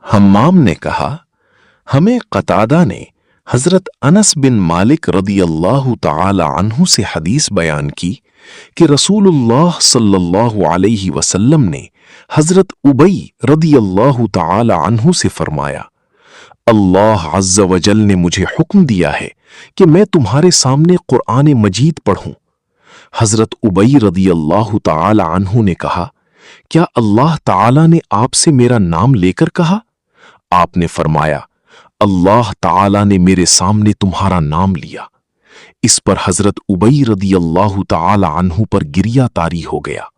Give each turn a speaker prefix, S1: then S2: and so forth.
S1: हम्माम ने कहा, हमें कतादा ने हजरत अनस बिन मालिक रदियल्लाहु ताला अन्हु से हदीस बयान की कि रसूलुल्लाह सल्लल्लाहु अलैहि वसल्लम ने हजरत उबई रदियल्लाहु ताला अन्हु से फरमाया, अल्लाह अज़्ज़ वजल ने मुझे हुक्म दिया है कि मैं तुम्हारे सामने कुरान मजीद पढ़ूं। हजरत उबई रदियल्लाहु ताला अन्हु ने कहा, क्या अल्लाह ताला ने आपसे मेरा नाम लेकर कहा? आपने फरमाया, अल्लाह ताला ने मेरे सामने तुम्हारा नाम लिया। इस पर हजरत उबई रदियल्लाहु ताला अन्हु पर गिरिया तारी हो गया।